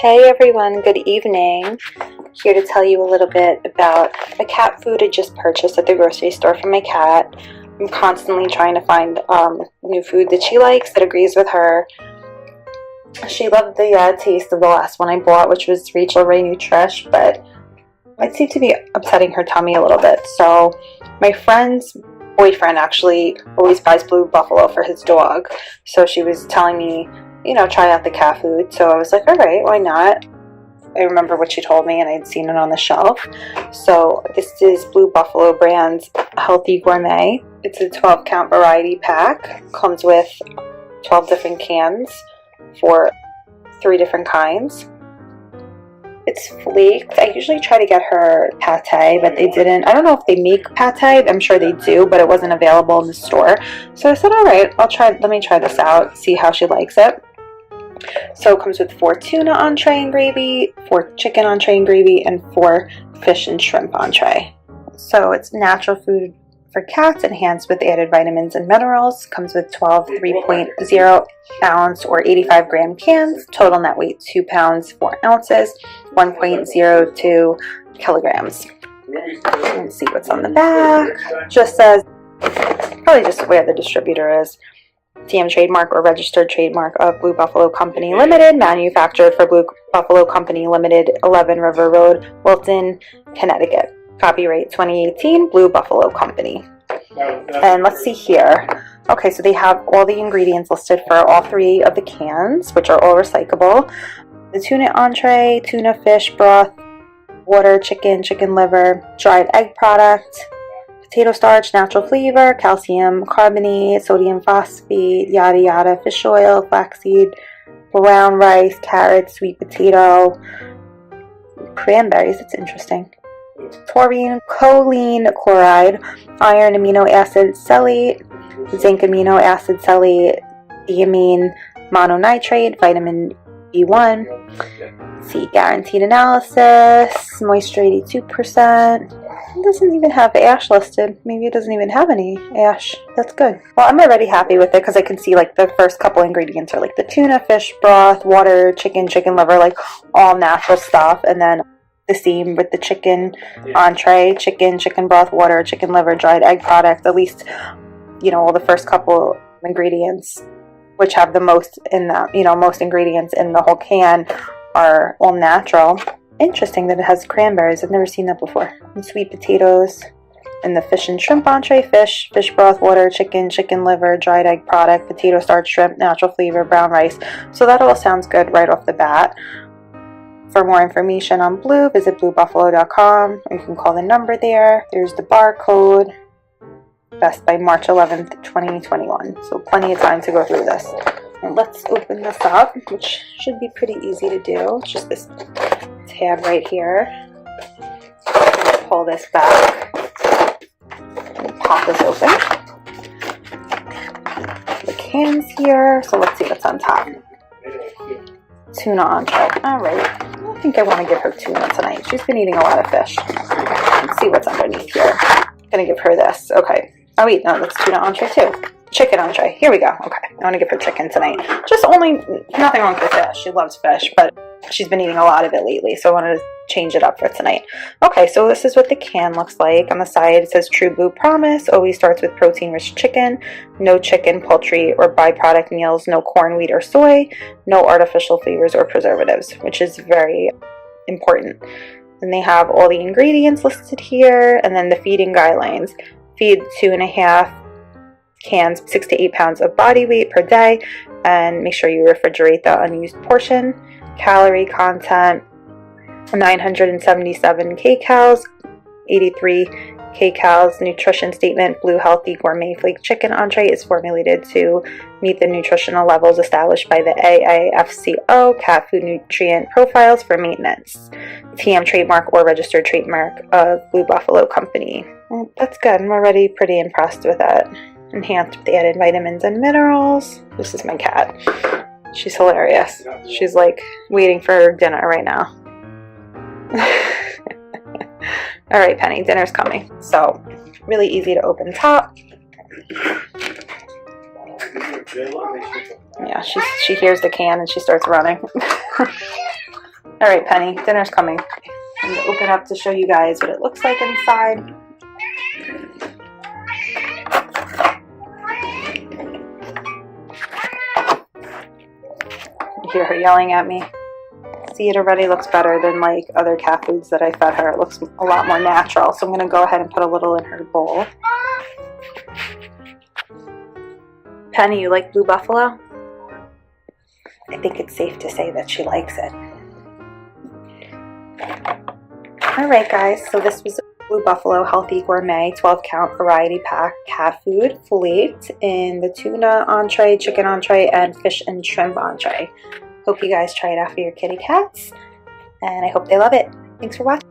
Hey everyone, good evening. Here to tell you a little bit about a cat food I just purchased at the grocery store for my cat. I'm constantly trying to find new food that she likes, that agrees with her. She loved the taste of the last one I bought, which was Rachel Ray Nutrish, but it seemed to be upsetting her tummy a little bit. So my friend's boyfriend actually always buys Blue Buffalo for his dog. So she was telling me, you know, try out the cat food. So I was like, all right, why not? I remember what she told me and I'd seen it on the shelf. So this is Blue Buffalo brand's Healthy Gourmet. It's a 12 count variety pack. Comes with 12 different cans for 3 different kinds. It's Flaked. I usually try to get her Paté, but they didn't. I don't know if they make Paté. I'm sure they do, but it wasn't available in the store. So I said, all right, let me try this out, see how she likes it. So it comes with 4 tuna entree and gravy, 4 chicken entree and gravy, and 4 fish and shrimp entree. So it's natural food for cats, enhanced with added vitamins and minerals. Comes with 12 3.0 ounce or 85 gram cans. Total net weight 2 pounds 4 ounces, 1.02 kilograms. Let's see what's on the back. Just says, probably just where the distributor is. TM trademark or registered trademark of Blue Buffalo Company Limited, manufactured for Blue Buffalo Company Limited, 11 River Road, Wilton, Connecticut. Copyright 2018, Blue Buffalo Company. And let's see here. Okay, so they have all the ingredients listed for all 3 of the cans, which are all recyclable. The tuna entree, tuna fish broth, water, chicken, chicken liver, dried egg product, potato starch, natural flavor, calcium carbonate, sodium phosphate, yada yada, fish oil, flaxseed, brown rice, carrots, sweet potato, cranberries, that's interesting, taurine, choline chloride, iron amino acid cellate, zinc amino acid cellate, thiamine mononitrate, vitamin B1. See, guaranteed analysis, moisture 82%. It doesn't even have ash listed. Maybe it doesn't even have any ash. That's good. Well, I'm already happy with it because I can see like the first couple ingredients are like the tuna, fish broth, water, chicken, chicken liver, like all natural stuff. And then the same with the chicken entree, chicken broth, water, chicken liver, dried egg product. At least, you know, all the first couple ingredients, which have the most in that, you know, most ingredients in the whole can, are all natural. Interesting that it has cranberries. I've never seen that before. And sweet potatoes. And the fish and shrimp entree, fish broth, water, chicken, chicken liver, dried egg product, potato starch, shrimp, natural flavor, brown rice. So that all sounds good right off the bat. For more information on Blue, visit bluebuffalo.com, or you can call the number there. There's the barcode. Best by March 11th, 2021. So plenty of time to go through this. And let's open this up, which should be pretty easy to do. It's just this tab right here. Pull this back and pop this open. The cans here. So let's see what's on top. Tuna entree. Alright. I think I want to give her tuna tonight. She's been eating a lot of fish. Let's see what's underneath here. I'm going to give her this. Okay. Oh wait, no, that's tuna entree too. Chicken entree. Here we go. Okay. I want to give her chicken tonight. Just only, nothing wrong with the fish. She loves fish, but she's been eating a lot of it lately, so I wanted to change it up for tonight. Okay, so this is what the can looks like. On the side, it says True Blue Promise. Always starts with protein-rich chicken. No chicken, poultry, or byproduct meals. No corn, wheat, or soy. No artificial flavors or preservatives, which is very important. And they have all the ingredients listed here, and then the feeding guidelines. Feed 2.5 cans, 6 to 8 pounds of body weight per day, and make sure you refrigerate the unused portion. Calorie content: 977 kcals, 83 kcals. Nutrition statement: Blue Healthy Gourmet Flaked Chicken Entree is formulated to meet the nutritional levels established by the AAFCO Cat Food Nutrient Profiles for Maintenance. TM trademark or registered trademark of Blue Buffalo Company. Well, that's good. I'm already pretty impressed with that. Enhanced with added vitamins and minerals. This is my cat. She's hilarious. She's like waiting for dinner right now. Alright, Penny, dinner's coming. So, really easy to open top. Yeah, she hears the can and she starts running. Alright, Penny, dinner's coming. I'm going to open up to show you guys what it looks like inside. You hear her yelling at me. See, it already looks better than like other cat foods that I fed her. It looks a lot more natural, so I'm going to go ahead and put a little in her bowl. Penny, you like Blue Buffalo? I think it's safe to say that she likes it. Alright guys, so this was Blue Buffalo Healthy Gourmet 12 count variety pack cat food, Flaked, in the tuna entree, chicken entree, and fish and shrimp entree. Hope you guys try it out for your kitty cats, and I hope they love it. Thanks for watching.